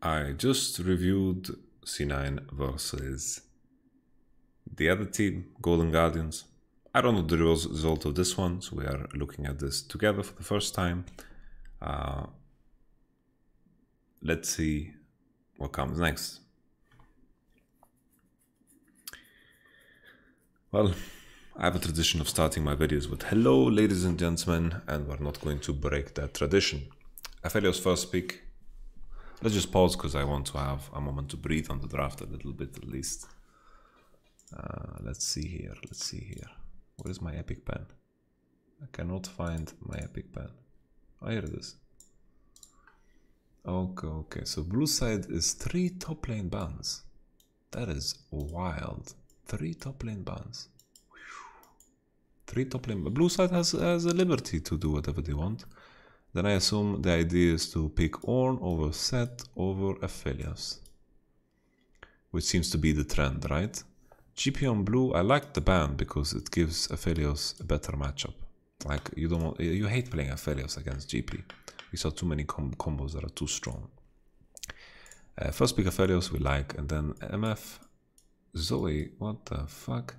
I just reviewed C9 versus the other team, Golden Guardians. I don't know the result of this one, so we are looking at this together for the first time. Let's see what comes next. Well, I have a tradition of starting my videos with hello ladies and gentlemen, and we're not going to break that tradition. Aphelios first pick. Let's just pause because I want to have a moment to breathe on the draft a little bit at least. Let's see here, Where is my epic pen? I cannot find my epic pen. Oh, here it is. Okay, so blue side is 3 top lane bans. That is wild. 3 top lane bans. 3 top lane. Blue side has a liberty to do whatever they want. Then I assume the idea is to pick Ornn over Set over Aphelios, which seems to be the trend, right? GP on blue, I like the ban because it gives Aphelios a better matchup. Like you hate playing Aphelios against GP. We saw too many combos that are too strong. First pick Aphelios we like, and then MF Zoe. What the fuck?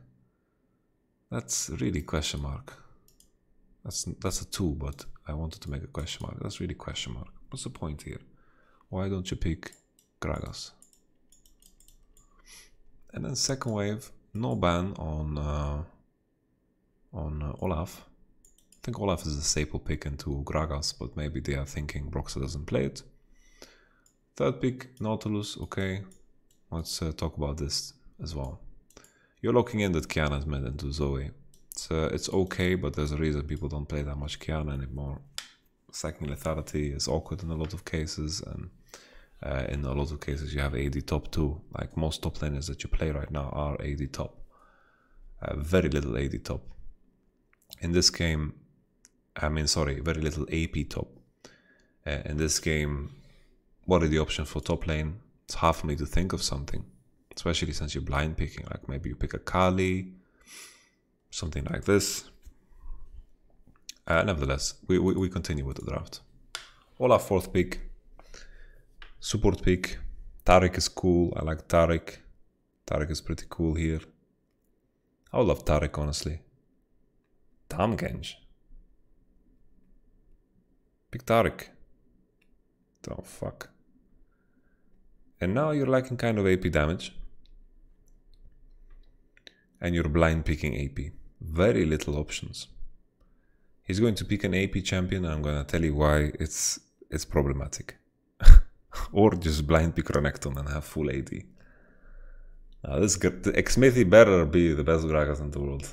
That's really question mark. That's a 2, but I wanted to make a question mark. That's really question mark. What's the point here? Why don't you pick Gragas? And then second wave, no ban on Olaf. I think Olaf is a staple pick into Gragas, but maybe they are thinking Broxah doesn't play it. Third pick, Nautilus. Okay, let's talk about this as well. You're locking in that Kiana's mid into Zoe. It's okay, but there's a reason people don't play that much Kiana anymore. Stacking lethality is awkward in a lot of cases, and in a lot of cases you have AD top 2. Like most top laners that you play right now are AD top. Very little AD top. In this game, very little AP top. In this game, what are the options for top lane? It's hard for me to think of something, especially since you're blind picking. Like maybe you pick a Kali, something like this. Nevertheless, we continue with the draft. Olaf fourth pick. Support pick. Taric is cool. I like Taric. Taric is pretty cool here. I would love Taric, honestly. Damn, Genj. Pick Taric. Oh, fuck. And now you're liking kind of AP damage. And you're blind picking AP. Very little options. He's going to pick an AP champion, and I'm going to tell you why it's problematic. Or just blind pick Renekton and have full AD. Now this the Xmithy better be the best Gragas in the world.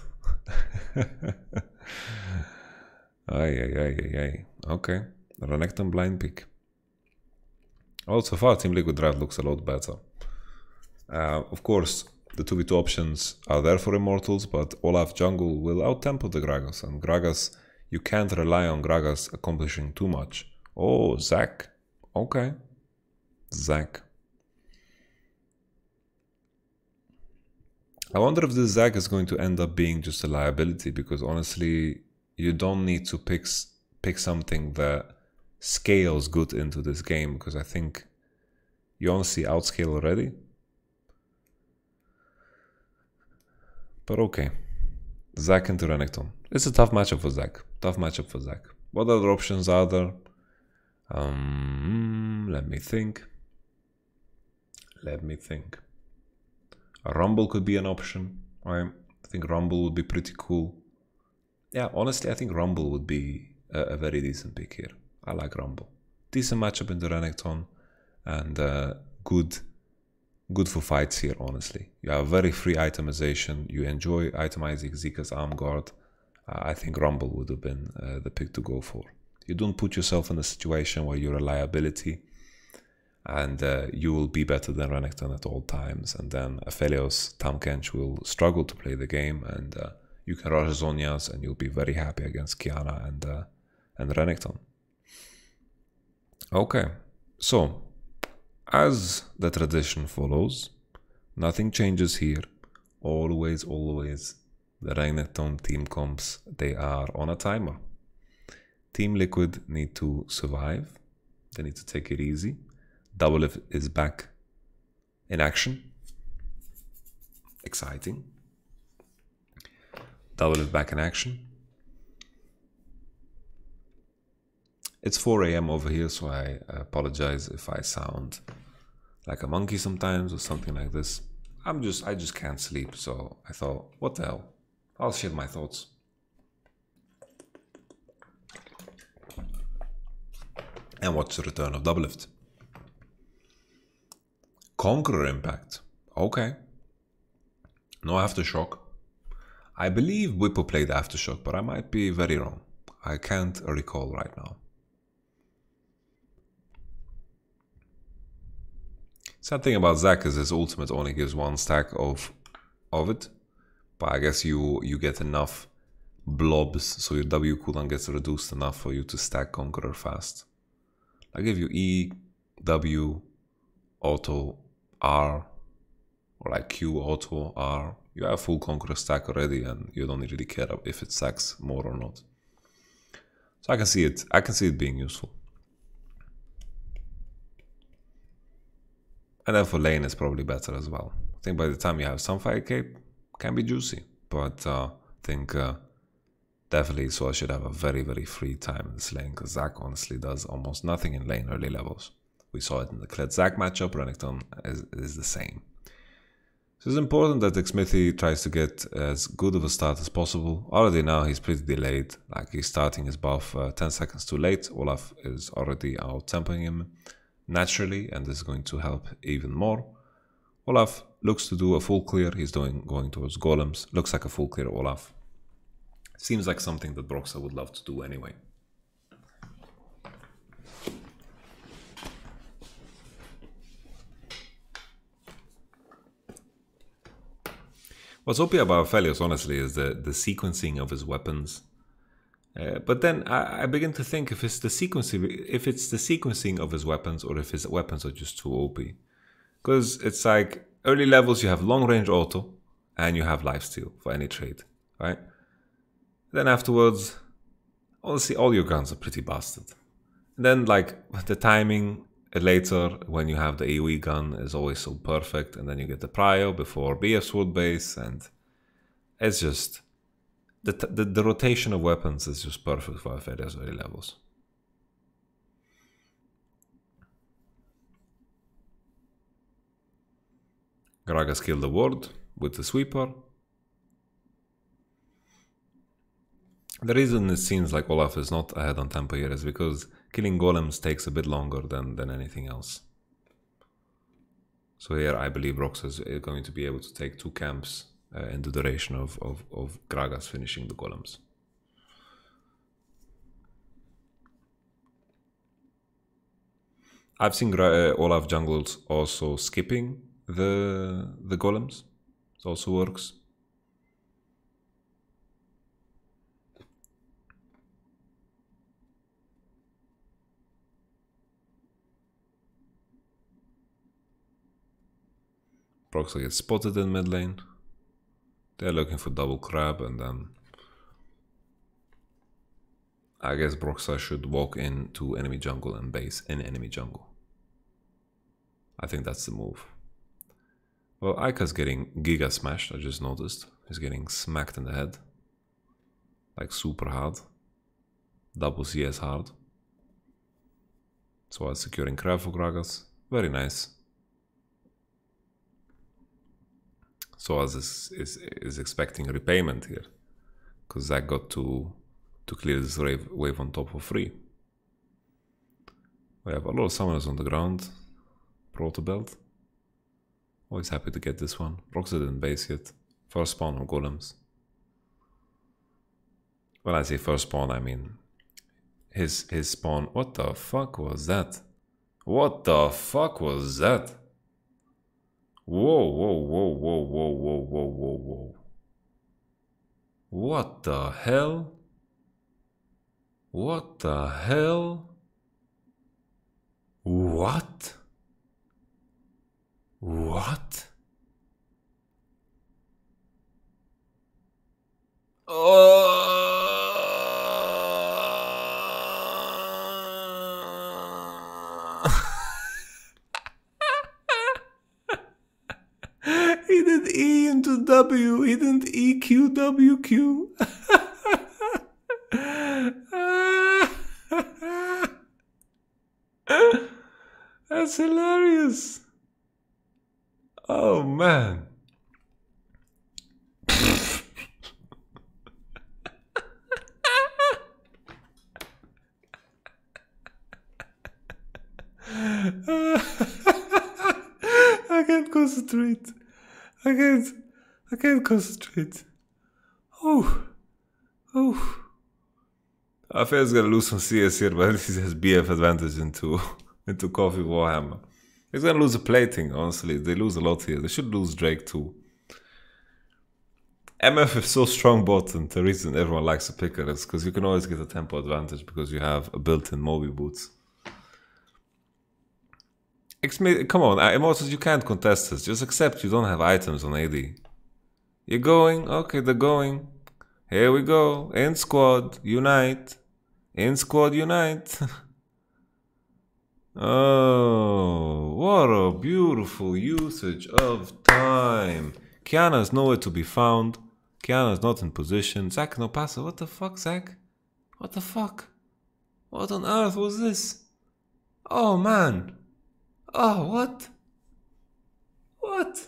Ay. Okay, Renekton blind pick. Well, so far Team Liquid draft looks a lot better. Of course, the 2v2 options are there for Immortals, but Olaf jungle will outtempo the Gragas, and Gragas, you can't rely on Gragas accomplishing too much. Oh, Zac. Okay. Zac. I wonder if this Zac is going to end up being just a liability, because honestly, you don't need to pick something that scales good into this game, because I think you honestly outscale already. But okay. Zac into Renekton. It's a tough matchup for Zac. What other options are there? Let me think. A Rumble could be an option. I think Rumble would be pretty cool. Yeah, honestly, I think Rumble would be a very decent pick here. I like Rumble. Decent matchup in the Renekton, and good for fights here, honestly. You have very free itemization. You enjoy itemizing Zika's arm guard. I think Rumble would have been the pick to go for. You don't put yourself in a situation where you're a liability, and you will be better than Renekton at all times, and then Aphelios, Tamkench will struggle to play the game, and you can rush Zhonya's and you'll be very happy against Kiana and Renekton. Okay, so as the tradition follows, nothing changes here. Always the Renekton team comps, they are on a timer. Team Liquid need to survive. They need to take it easy. DoubleLift is back in action. Exciting. DoubleLift back in action. It's 4 a.m. over here, so I apologize if I sound like a monkey sometimes or something like this. I just can't sleep, so I thought, what the hell? I'll share my thoughts. And watch the return of DoubleLift. Conqueror impact. Okay. No Aftershock. I believe Whippo played Aftershock, but I might be very wrong. I can't recall right now. Sad thing about Zac is his ultimate only gives 1 stack of it. But I guess you get enough blobs, so your W cooldown gets reduced enough for you to stack Conqueror fast. I give you E, W, auto, R, or like Q, auto, R. You have full Conqueror stack already, and you don't really care if it stacks more or not. So I can see it being useful. And then for lane it's probably better as well. I think by the time you have Sunfire Cape, can be juicy. But I think definitely Soa should have a very, very free time in this lane, because Zac honestly does almost nothing in lane early levels. We saw it in the Kled Zac matchup. Renekton is the same. So it's important that Xmithy tries to get as good of a start as possible. Already now he's pretty delayed, like he's starting his buff 10 seconds too late. Olaf is already out-tempoing him naturally, and this is going to help even more. Olaf looks to do a full clear. He's going towards golems. Looks like a full clear Olaf. Seems like something that Broxah would love to do anyway. What's OP about Aphelios, honestly, is the sequencing of his weapons. But then I begin to think if it's the sequencing of his weapons, or if his weapons are just too OP. Because it's like early levels you have long range auto and you have lifesteal for any trade, right? Then afterwards, honestly, all your guns are pretty busted. And then like the timing later when you have the AoE gun is always so perfect, and then you get the prio before BF sword base, and it's just the rotation of weapons is just perfect for Aphelios early levels. Gragas killed the ward with the sweeper. The reason it seems like Olaf is not ahead on tempo here is because killing golems takes a bit longer than anything else. So here I believe Broxah is going to be able to take 2 camps in the duration of Gragas finishing the golems. I've seen Olaf jungles also skipping the golems. It also works. Broxah gets spotted in mid lane. They're looking for double crab, and then I guess Broxah should walk into enemy jungle and base in enemy jungle. I think that's the move. Well, Aika's getting giga smashed, I just noticed. He's getting smacked in the head. Like super hard. Double CS hard. So I'm securing crab for Gragas. Very nice. Soaz is expecting repayment here, because Zac got to clear this wave on top for free. We have a lot of summoners on the ground. Proto belt. Always happy to get this one. Broxah didn't base yet. First spawn of golems. When I say first spawn, I mean his spawn. What the fuck was that? What the fuck was that? Whoa, whoa, whoa, whoa, whoa, whoa, whoa, whoa, whoa. What the hell? What the hell? What? What? E into W. He didn't EQ WQ. That's hilarious. Oh man. I can't concentrate. I can't concentrate. Oh. I feel he's gonna lose some CS here, but at least he has BF advantage into Coffee Warhammer. He's gonna lose a plating, honestly. They lose a lot here. They should lose Drake too. MF is so strong bot, and the reason everyone likes to pick it is because you can always get a tempo advantage because you have a built-in Moby boots. Come on, Immortals, you can't contest this. Just accept you don't have items on AD. You're going? Okay, they're going. Here we go. In squad, unite. In squad, unite. Oh, what a beautiful usage of time. Kiana is nowhere to be found. Kiana is not in position. Zach no passive. What the fuck, Zach? What the fuck? What on earth was this? Oh, man. Oh, what? What?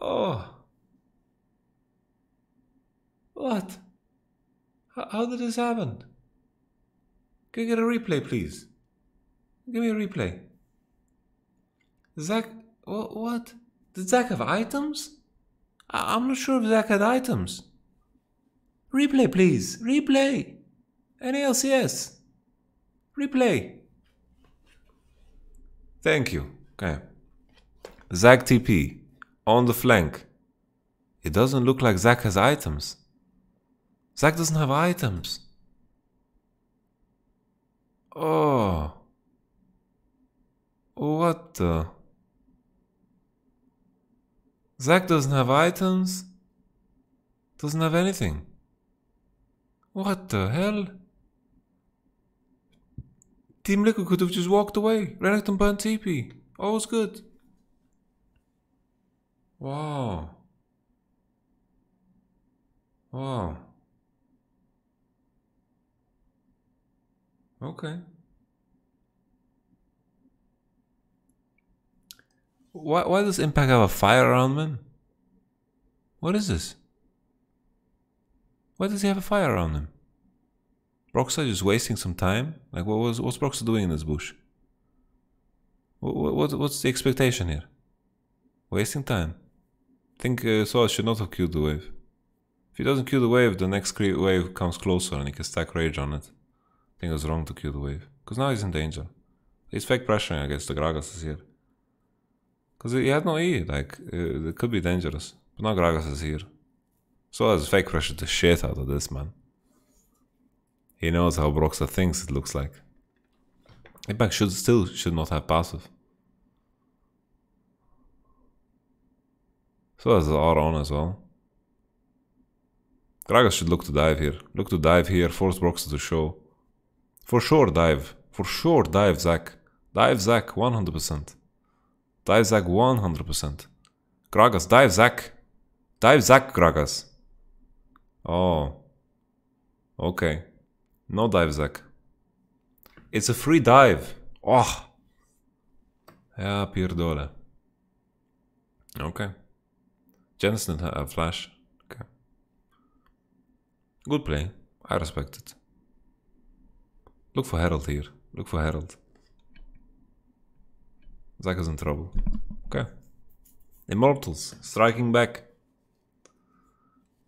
Oh. What? How did this happen? Can you get a replay, please? Give me a replay. Zach, what? Did Zach have items? I'm not sure if Zach had items. Replay, please. Replay. NALCS. Replay. Thank you. Okay. Zach TP. On the flank. It doesn't look like Zach has items. Zach doesn't have items. Oh. What the? Zach doesn't have items. Doesn't have anything. What the hell? Team Liquid could have just walked away. Renekton burnt TP. All's good. Wow. Wow. Okay. Why does Impact have a fire around him? What is this? Why does he have a fire around him? Broxah just wasting some time? Like what's Broxah doing in this bush? What's the expectation here? Wasting time. I think Soaz should not have queued the wave. If he doesn't queue the wave, the next wave comes closer and he can stack rage on it. I think it was wrong to queue the wave. Because now he's in danger. He's fake pressuring, I guess, the Gragas is here. Because he had no E, like, it could be dangerous. But now Gragas is here. Soaz is fake pressure the shit out of this, man. He knows how Broxah thinks it looks like. Impact should not have passive. Soaz is R on as well. Gragas should look to dive here. Look to dive here, force Broxah to show. For sure dive. For sure dive Zach. Dive Zach 100%. Dive Zach 100%. Gragas, dive Zach. Dive Zach, Gragas. Oh. Okay. No dive Zach. It's a free dive. Oh. Ja, pierdolę. Okay. Jensen had a flash. Okay. Good play. I respect it. Look for Herald here. Look for Herald. Zach is in trouble. Okay. Immortals. Striking back.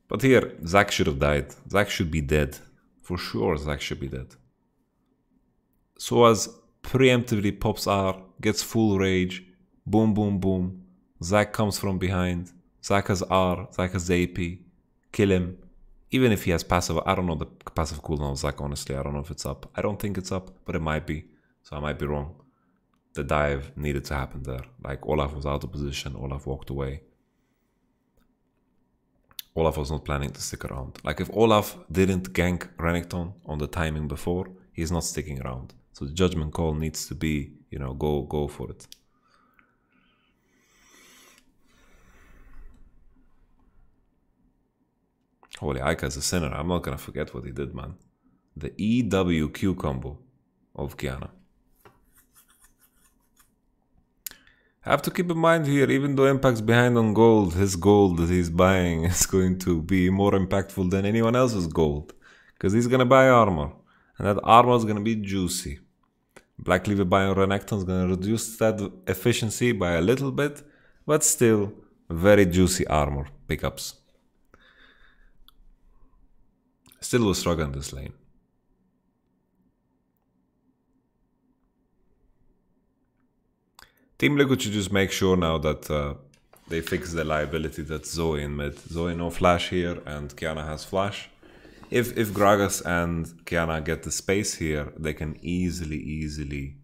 But here, Zach should have died. Zach should be dead. For sure, Zach should be dead. Soaz preemptively pops R, gets full rage. Boom, boom, boom. Zach comes from behind. Zach has R. Zach has AP. Kill him. Even if he has passive, I don't know the passive cooldown of Zach, honestly. I don't know if it's up. I don't think it's up, but it might be. So I might be wrong. The dive needed to happen there. Like, Olaf was out of position. Olaf walked away. Olaf was not planning to stick around. Like, if Olaf didn't gank Renekton on the timing before, he's not sticking around. So the judgment call needs to be, you know, go for it. Holy, Aika is a sinner. I'm not gonna forget what he did, man. The EWQ combo of Kiana. Have to keep in mind here, even though Impact's behind on gold, his gold that he's buying is going to be more impactful than anyone else's gold. Because he's gonna buy armor. And that armor is gonna be juicy. Black Cleaver buying Renekton is gonna reduce that efficiency by a little bit, but still very juicy armor pickups. Still will struggle in this lane. Team Liquid should just make sure now that they fix the liability that's Zoe in mid. Zoe no flash here and Kiana has flash. If Gragas and Kiana get the space here, they can easily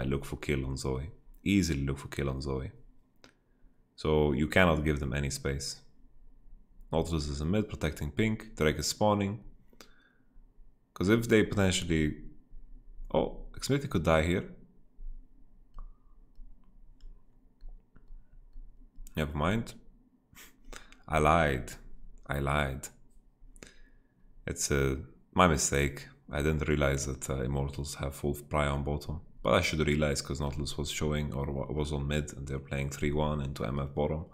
look for kill on Zoe. Easily look for kill on Zoe. So you cannot give them any space. Nautilus is in mid, protecting pink. Drake is spawning. Because if they potentially... Oh, Xmithie could die here. Never mind. I lied. It's my mistake. I didn't realize that Immortals have full pry on bottom. But I should realize because Nautilus was showing or was on mid and they're playing 3-1 into MF bottom.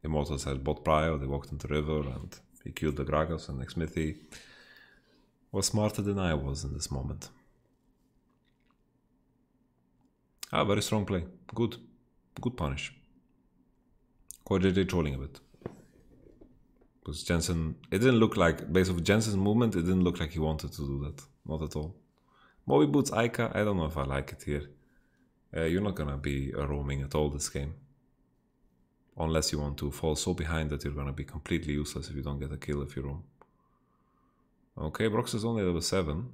Immortals had bot prio, they walked into river and he killed the Gragas, and Xmithie was smarter than I was in this moment. Ah, very strong play. Good. Good punish. Quadri trolling a bit. Because Jensen, it didn't look like, based off Jensen's movement, it didn't look like he wanted to do that. Not at all. Moby boots Aika, I don't know if I like it here. You're not gonna be roaming at all this game. Unless you want to fall so behind that you're gonna be completely useless if you don't get a kill if you roam. Okay, Brox is only level 7.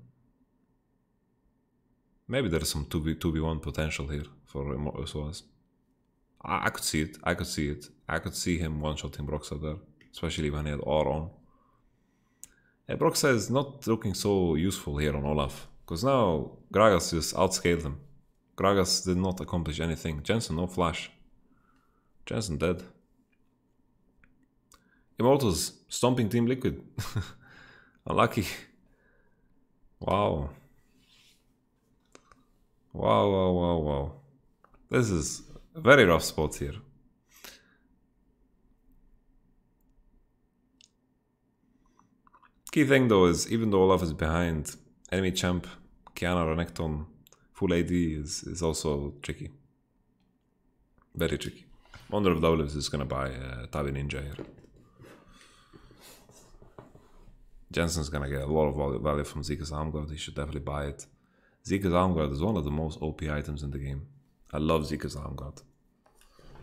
Maybe there is some 2v1 potential here for Soaz. I could see it. I could see him one-shotting Broxa there, especially when he had R on. Broxa is not looking so useful here on Olaf, because now Gragas just outscaled him. Gragas did not accomplish anything. Jensen, no flash. Jensen dead. Immortals stomping Team Liquid. Unlucky. Wow. Wow. This is a very rough spot here. Key thing though is, even though Olaf is behind, enemy champ, Kiana Renekton, full AD is also tricky. Very tricky. Wonder if DoubleLift is gonna buy Tabi Ninja here. Jensen's gonna get a lot of value from Zika's Armguard, he should definitely buy it. Zika's Armguard is one of the most OP items in the game. I love Zika's Armguard.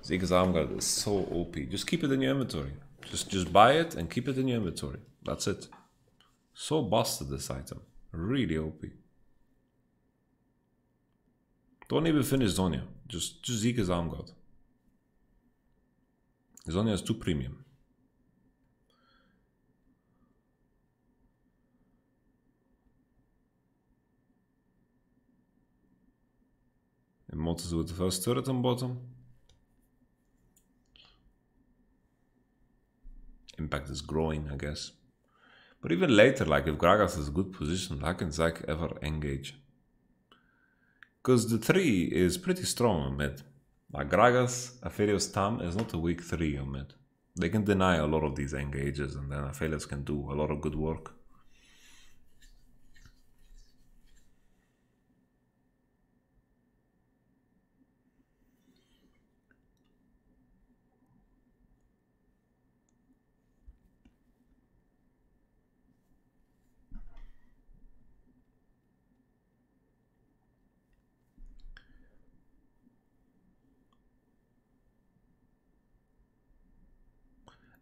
Zika's Armguard is so OP. Just keep it in your inventory. Just buy it and keep it in your inventory. That's it. So busted, this item. Really OP. Don't even finish Zonya. Just Zika's Armguard. Zonya is too premium. Immortals with the first turret on bottom. Impact is growing, I guess. But even later, like if Gragas is a good position, how can Zac ever engage? Because the 3 is pretty strong on mid. Like Gragas, Aphelios, Tam is not a weak 3 on mid. They can deny a lot of these engages and then Aphelios can do a lot of good work.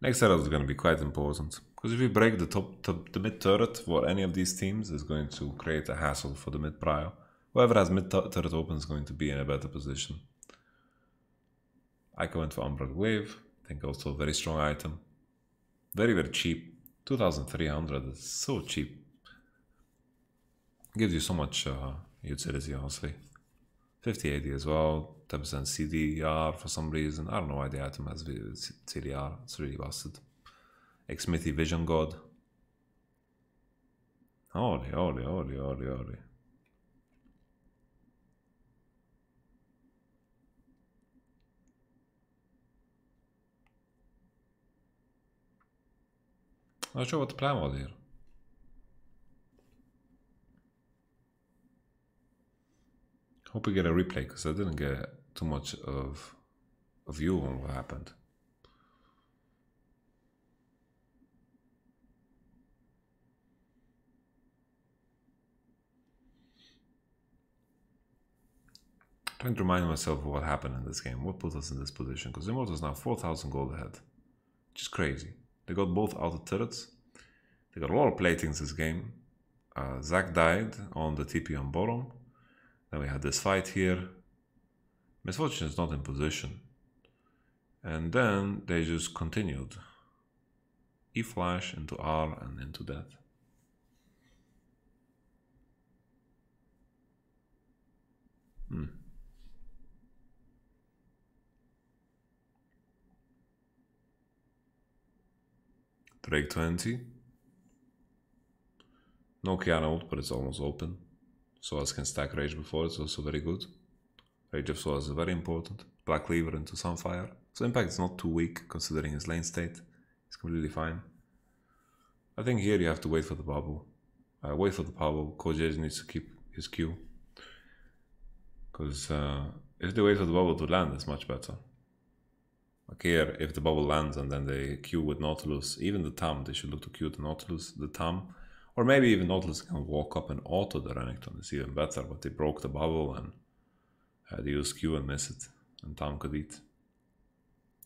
Next setup is going to be quite important, because if you break the mid turret for any of these teams, is going to create a hassle for the mid prio. Whoever has mid turret open is going to be in a better position. Aika went for Umbral Wave, I think also a very strong item. Very, very cheap. 2,300 is so cheap. Gives you so much utility, honestly. 5080 as well, 10% CDR for some reason. I don't know why the item has CDR, it's really busted. Xmithy Vision God. Holy. Not sure what the plan was here. Hope we get a replay, because I didn't get too much of a view on what happened. Trying to remind myself of what happened in this game, what put us in this position, because Immortals now 4,000 gold ahead, which is crazy. They got both outer turrets, they got a lot of platings this game. Zac died on the TP on bottom, then we had this fight here. Misfortune is not in position, and then they just continued. E-flash into R and into that. Drake 20. No Kiana ult, but it's almost open. Soaz can stack Rage before, it's also very good. Rage of Soaz is very important. Black Cleaver into Sunfire. So Impact is not too weak considering his lane state. It's completely fine. I think here you have to wait for the bubble. Wait for the bubble. Kojej needs to keep his Q. Because if they wait for the bubble to land, it's much better. Like here, if the bubble lands and then they queue with Nautilus, even the Tam, they should look to queue the Nautilus, the Tam. Or maybe even Nautilus can walk up and auto the Renekton, it's even better, but they broke the bubble and they used Q and miss it, and Tam could eat.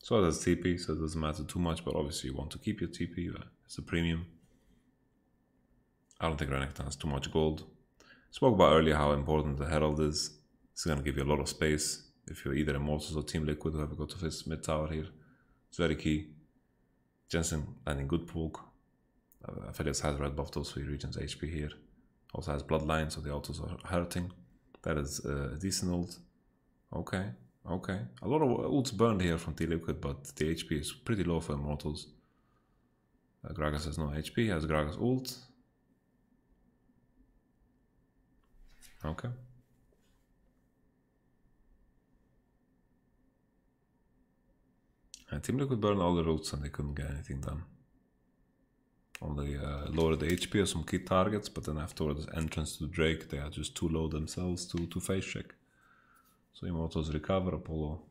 So that's TP, so it doesn't matter too much, but obviously you want to keep your TP, it's a premium. I don't think Renekton has too much gold. Spoke about earlier how important the Herald is. It's going to give you a lot of space. If you're either Immortals or Team Liquid, whoever got to this mid tower here, it's very key. Jensen landing good poke. Aphelios has red buff, those 3 regions HP here. Also has bloodline, so the autos are hurting. That is a decent ult. Okay. A lot of ults burned here from Team Liquid, but the HP is pretty low for Immortals. Gragas has no HP, has Gragas ult. Okay. And Team Liquid burned all the routes and they couldn't get anything done. Only lowered the HP of some key targets, but then afterwards entrance to Drake, they are just too low themselves to face check. So Immortals recover, Apollo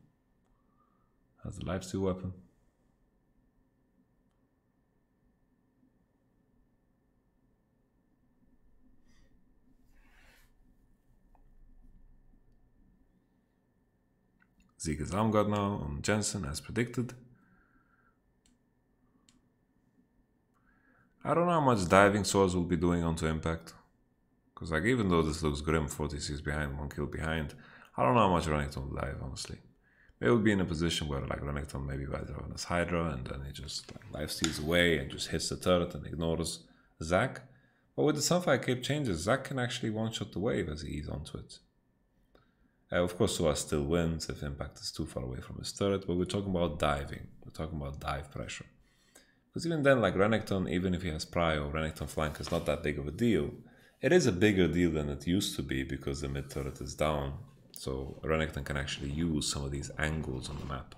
has the lifesteal weapon. Zeke is Armguard now on Jensen as predicted. I don't know how much diving Soaz will be doing onto Impact. Because like even though this looks grim, 46 behind, 1 kill behind, I don't know how much Renekton will dive, honestly. Maybe we'll be in a position where like Renekton maybe rides on his Hydra and then he just like lifesteals away and just hits the turret and ignores Zac. But with the Sunfire Cape changes, Zac can actually one-shot the wave as he eats onto it. Of course, Soaz still wins if Impact is too far away from his turret, but we're talking about diving. We're talking about dive pressure. Because even then, like Renekton, even if he has Prio, Renekton flank is not that big of a deal. It is a bigger deal than it used to be because the mid turret is down. So Renekton can actually use some of these angles on the map.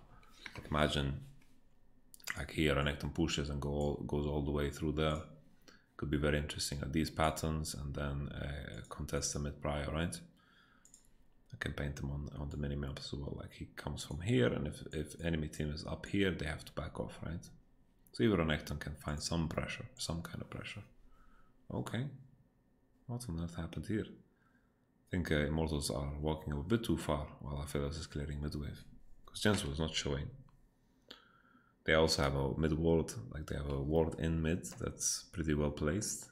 Like imagine, like here, Renekton pushes and goes all the way through there. Could be very interesting at these patterns and then contest the mid Prio, right? I can paint them on the minimap as well. Like he comes from here, and if enemy team is up here, they have to back off, right? So even Renekton can find some pressure, some kind of pressure. Okay. What on earth happened here? I think Immortals are walking a bit too far while Aphelios is clearing mid-wave. Because Jensen was not showing. They also have a mid-ward, like they have a ward in mid that's pretty well placed.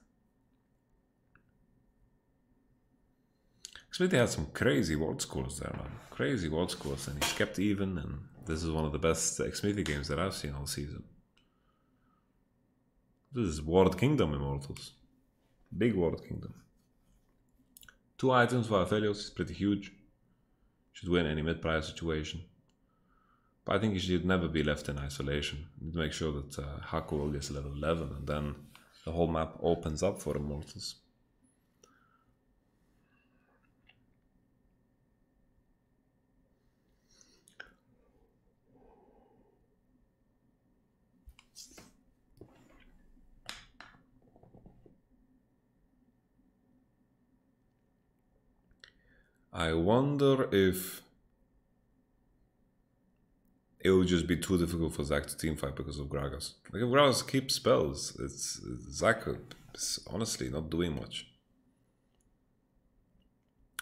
Xmithy had some crazy ward scores there, man. Crazy ward scores, and he's kept even, and this is one of the best Xmithy games that I've seen all season. This is Ward Kingdom Immortals. Big Ward Kingdom. 2 items for Aphelios is pretty huge. should win any mid-prior situation. But I think he should never be left in isolation. You need to make sure that Haku gets level 11, and then the whole map opens up for Immortals. I wonder if it would just be too difficult for Zac to teamfight because of Gragas. Like, if Gragas keeps spells, Zac is honestly not doing much.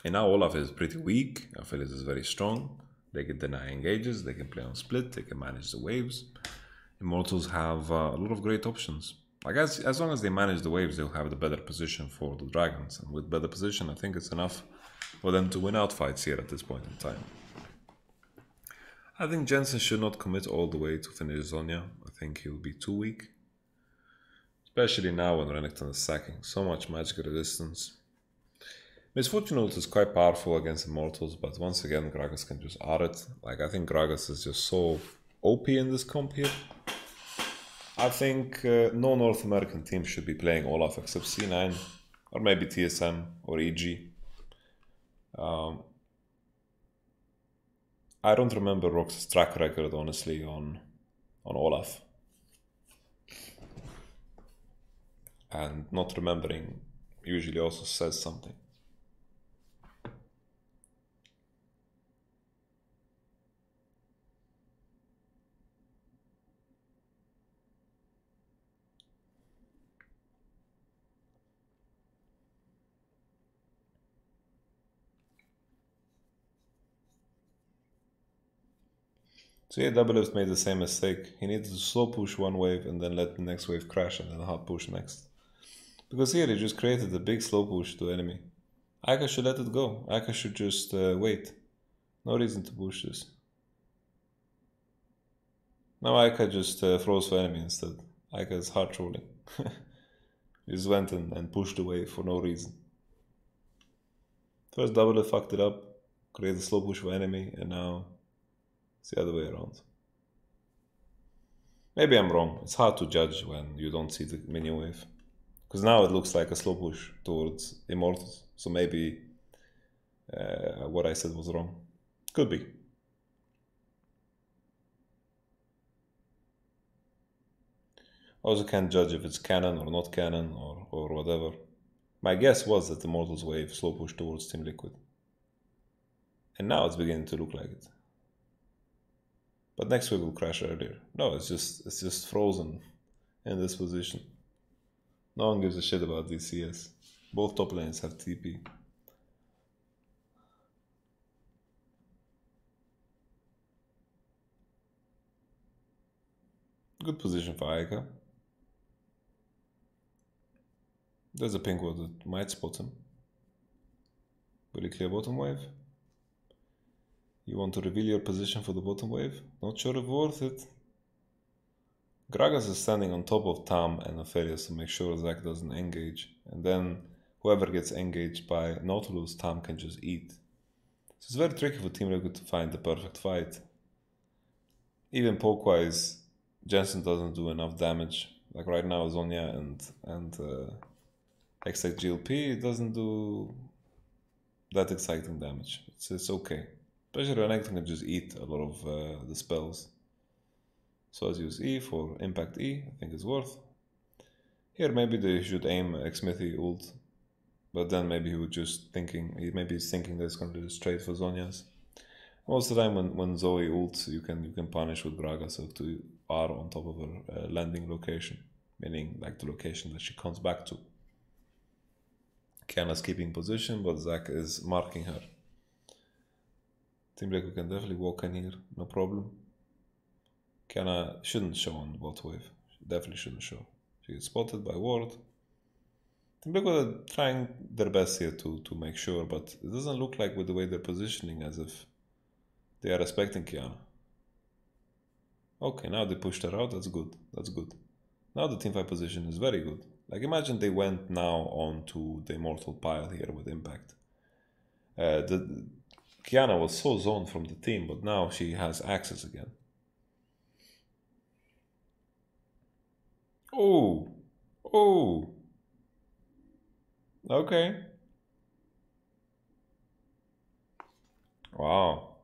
And now Olaf is pretty weak. Aphelios is very strong. They can deny engages, they can play on split, they can manage the waves. Immortals have a lot of great options. I guess as long as they manage the waves, they'll have the better position for the dragons. And with better position, I think it's enough for them to win out fights here at this point in time. I think Jensen should not commit all the way to finish Zonya. I think he'll be too weak. Especially now when Renekton is sacking so much magic resistance. Misfortune ult is quite powerful against Immortals, but once again Gragas can just R it. Like, I think Gragas is just so OP in this comp here. I think no North American team should be playing Olaf except C9 or maybe TSM or EG. I don't remember Rox's track record, honestly, on Olaf. And not remembering usually also says something. So yeah, DoubleLift made the same mistake. He needed to slow push one wave and then let the next wave crash and then hard push next. Because here he just created a big slow push to enemy. Aika should let it go. Aika should just wait. No reason to push this. Now Aika just froze for enemy instead. Aika is hard trolling. He just went and pushed the wave for no reason. First DoubleLift fucked it up, created a slow push for enemy, and now it's the other way around. Maybe I'm wrong. It's hard to judge when you don't see the minion wave. Because now it looks like a slow push towards Immortals. So maybe what I said was wrong. Could be. Also can't judge if it's canon or not canon or whatever. My guess was that Immortals wave slow push towards Team Liquid. And now it's beginning to look like it. But next wave will crash earlier. No, it's just frozen in this position. No one gives a shit about DCS. Both top lanes have TP. Good position for Aika. There's a pink ward that might spot him. Very clear bottom wave. You want to reveal your position for the bottom wave? Not sure if worth it. Gragas is standing on top of Tam and Aphelios to make sure Zac doesn't engage. And then whoever gets engaged by Nautilus, Tam can just eat. So it's very tricky for Team Liquid to find the perfect fight. Even poke-wise, Jensen doesn't do enough damage. Like right now, Zonya and X-Tech GLP doesn't do that exciting damage. It's okay. Especially Renekton can just eat a lot of the spells. So let's use E for impact E, I think it's worth. Here maybe they should aim Xmithy ult, but then maybe he would just maybe he's thinking that it's going to do straight for Zonya's. Most of the time when Zoe ults, you can punish with Gragas so to R on top of her landing location, meaning like the location that she comes back to. Kiana's keeping position, but Zac is marking her. Team Liquid can definitely walk in here, no problem. Kiana shouldn't show on bot wave. She definitely shouldn't show. She gets spotted by ward. Team Liquid are trying their best here to make sure, but it doesn't look like with the way they're positioning as if they are respecting Kiana. Okay, now they pushed her out. That's good. That's good. Now the teamfight position is very good. Like, imagine they went now on to the Immortal pile here with impact. Kiana was so zoned from the team, but now she has access again. Oh, oh, okay. Wow.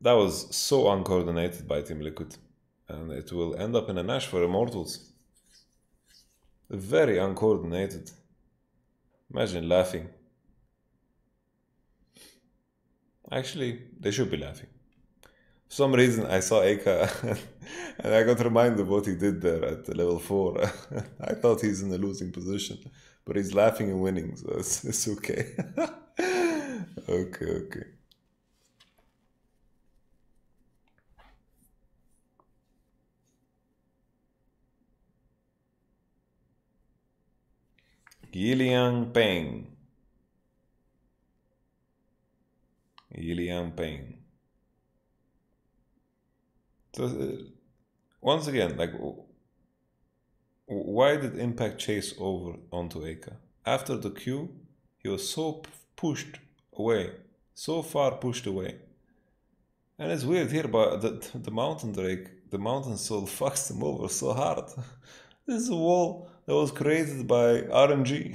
That was so uncoordinated by Team Liquid. And it will end up in a Nash for Immortals. Very uncoordinated. Imagine laughing. Actually, they should be laughing. For some reason, I saw Eka and I got reminded of what he did there at level 4. I thought he's in a losing position, but he's laughing and winning, so it's okay. Okay. Yiliang Peng. Yiliang Peng. So, once again, like, why did Impact chase over onto Eka? After the Q, he was so pushed away, so far pushed away. And it's weird here, but the Mountain Drake, the Mountain Soul fucks him over so hard. This is a wall that was created by RNG.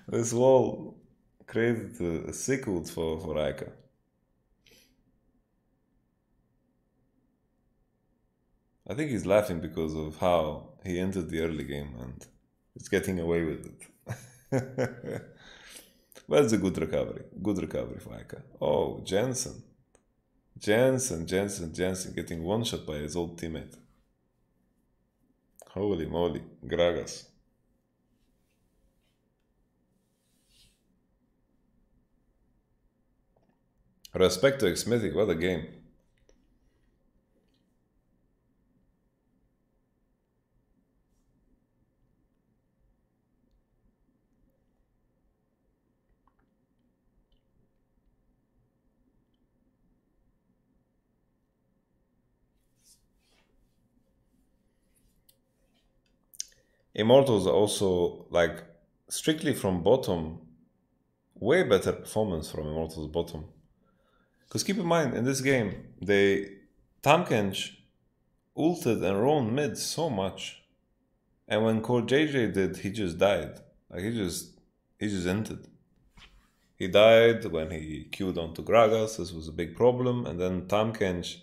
This wall created a sequel for Eka. I think he's laughing because of how he entered the early game and is getting away with it. But it's a good recovery. Good recovery for Eka. Oh, Jensen getting one shot by his old teammate. Holy moly, Gragas. Respect to Xmithy, what a game. Immortals also, like, strictly from bottom, way better performance from Immortals bottom. Because keep in mind, in this game, Tamkench ulted and roamed mid so much. And when Core JJ did, he just died. Like, he just entered. He died when he queued onto Gragas. This was a big problem. And then Tamkench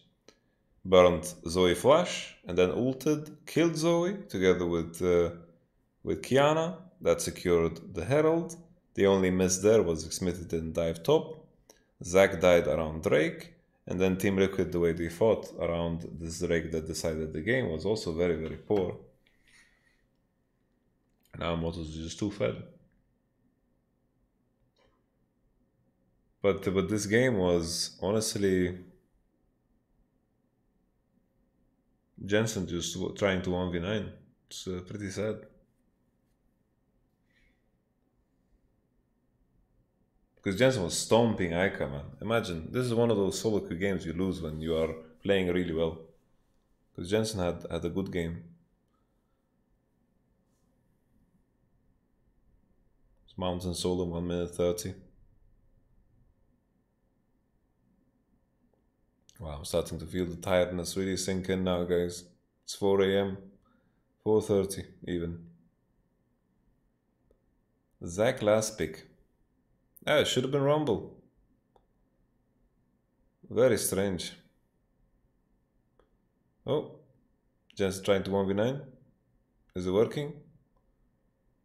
burnt Zoe Flash and then ulted, killed Zoe together with Kiana. That secured the Herald. The only miss there was Xmithy didn't dive top. Zac died around Drake. And then Team Liquid, the way they fought around this Drake that decided the game was also very, very poor. And our Motos is just too fed. But this game was honestly Jensen just trying to 1v9. It's pretty sad. Because Jensen was stomping Aika, man. Imagine, this is one of those solo queue games you lose when you are playing really well. Because Jensen had a good game. It's Mountain Solo 1 minute 30. Wow, I'm starting to feel the tiredness really sink in now, guys. It's 4 AM. 4:30 even. Zac last pick. Ah, it should have been Rumble. Very strange. Oh, Jensen trying to 1v9. Is it working?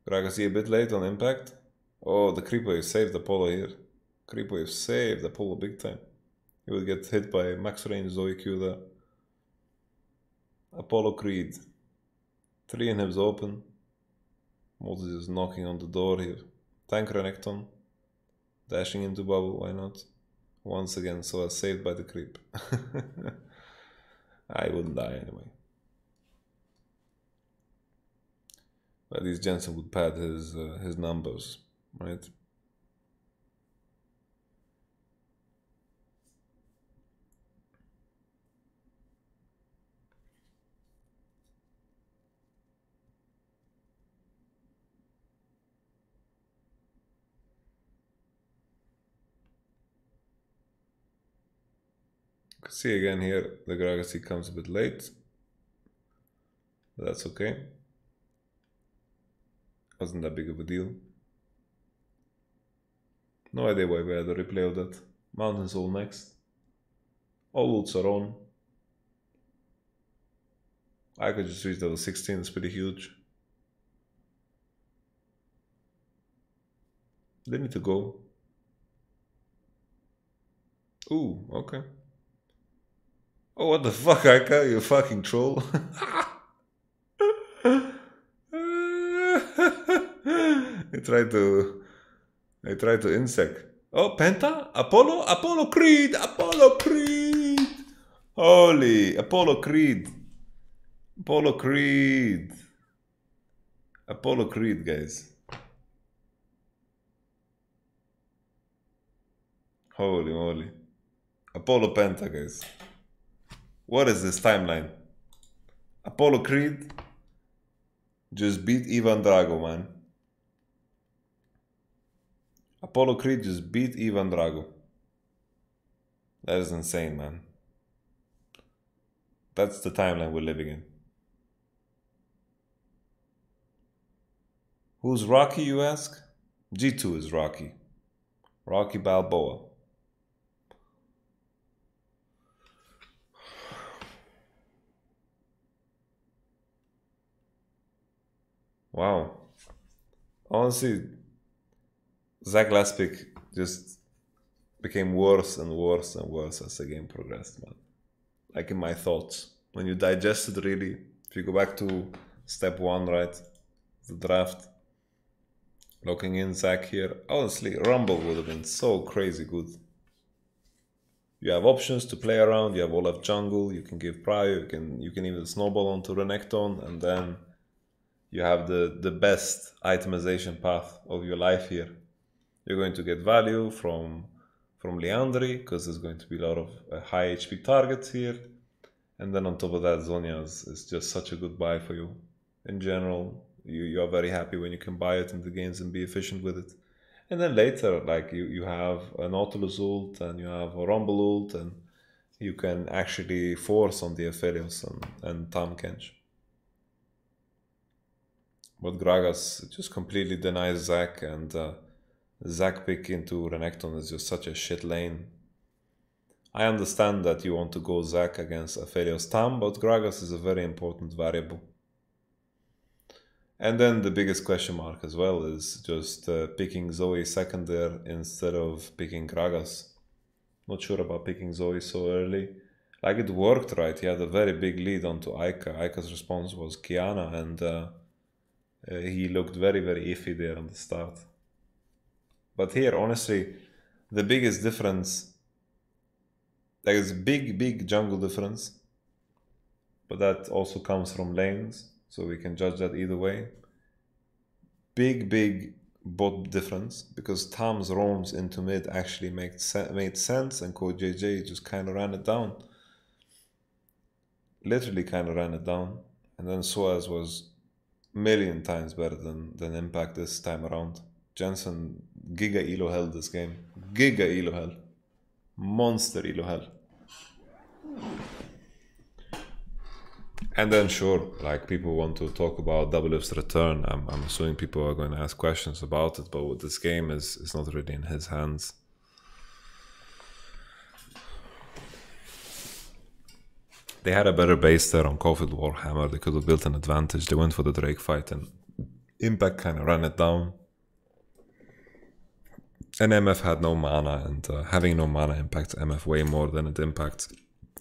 Gragas a bit late on impact. Oh, the creep wave saved Apollo here. Creep wave saved Apollo big time. He would get hit by max range Zoe Q there. Apollo Creed. 3 inhibs open. Moses is knocking on the door here. Tank Renekton. Dashing into bubble, why not? Once again, so saved by the creep. I wouldn't die anyway. At least Jensen would pad his numbers, right? See again here, the Gragasy comes a bit late. But that's okay. Wasn't that big of a deal. No idea why we had a replay of that. Mountain Soul next. All ults are on. I could just reach level 16, it's pretty huge. They need to go. Ooh, okay. Oh, what the fuck, Aika, you fucking troll. I tried to insect. Oh, Penta? Apollo Creed! Apollo Creed! Holy, Apollo Creed. Apollo Creed. Apollo Creed, guys. Holy moly. Apollo Penta, guys. What is this timeline? Apollo Creed just beat Ivan Drago, man. Apollo Creed just beat Ivan Drago. That is insane, man. That's the timeline we're living in. Who's Rocky, you ask? G2 is Rocky. Rocky Balboa. Wow. Honestly, Zach last pick just became worse and worse and worse as the game progressed, man. Like in my thoughts. When you digest it really, if you go back to step 1, right? The draft. Locking in Zach here. Honestly, Rumble would have been so crazy good. You have options to play around, you have Olaf jungle, you can give prior, you can even snowball onto Renekton, and then you have the best itemization path of your life here. You're going to get value from Liandry, because there's going to be a lot of high HP targets here. And then on top of that, Zhonya is just such a good buy for you. In general, you are very happy when you can buy it in the games and be efficient with it. And then later, like you have an Nautilus ult and you have a Rumble ult, and you can actually force on the Aphelios and Tahm Kench. But Gragas just completely denies Zac, and Zac pick into Renekton is just such a shit lane. I understand that you want to go Zac against Aphelios Tahm, but Gragas is a very important variable. And then the biggest question mark as well is just picking Zoe second there instead of picking Gragas. Not sure about picking Zoe so early. Like, it worked, right? He had a very big lead onto Aika. Aika's response was Kiana, and he looked very, very iffy there on the start. But here, honestly, the biggest difference, like, it's a big jungle difference, but that also comes from lanes, so we can judge that either way. Big bot difference, because Tahm's roams into mid actually made sense, and Code JJ just kind of ran it down. Literally kind of ran it down. And then Suaz was a million times better than Impact this time around. Jensen giga elo hell this game. Giga elo hell. Monster elo hell. And then sure, like, people want to talk about DoubleLift's return. I'm assuming people are going to ask questions about it, but with this game is not really in his hands. They had a better base there on Caulfield Warhammer. They could have built an advantage. They went for the Drake fight, and Impact kind of ran it down. And MF had no mana, and having no mana impacts MF way more than it impacts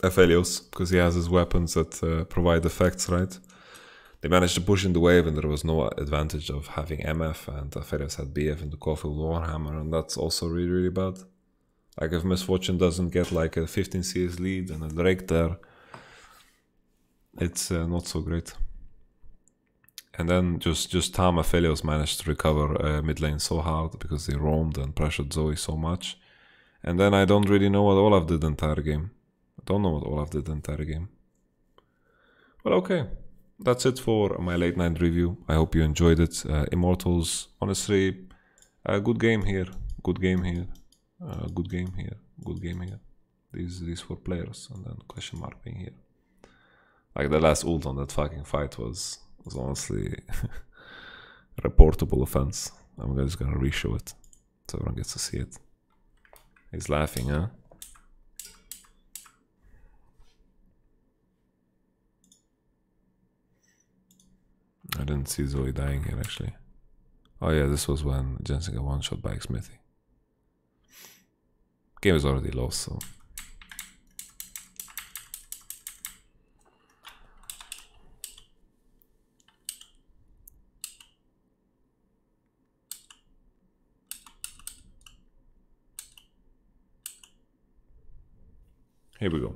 Aphelios, because he has his weapons that provide effects, right? They managed to push in the wave, and there was no advantage of having MF, and Aphelios had BF in the Caulfield Warhammer, and that's also really, really bad. Like, if Misfortune doesn't get like a 15 CS lead and a Drake there, it's not so great. And then just Tahm Aphelios managed to recover mid lane so hard because they roamed and pressured Zoe so much. And then I don't really know what Olaf did the entire game. I don't know what Olaf did the entire game. Well, okay. That's it for my late night review. I hope you enjoyed it. Immortals, honestly, good game here. Good game here. Good game here. Good game here. These 4 players, and then question mark being here. Like the last ult on that fucking fight was honestly a reportable offense. I'm just gonna reshow it so everyone gets to see it. He's laughing, huh? I didn't see Zoe dying here actually. Oh yeah, this was when Jensen got one-shot by Smithy. Game is already lost, so. Here we go.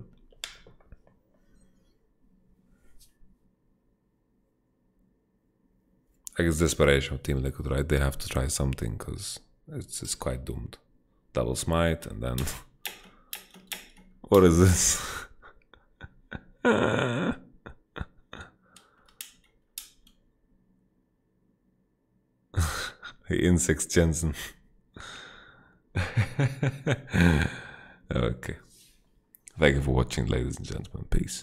I guess desperation of Team Liquid, right? They have to try something because it's quite doomed. Double smite and then what is this? Insects Jensen. Okay. Thank you for watching, ladies and gentlemen. Peace.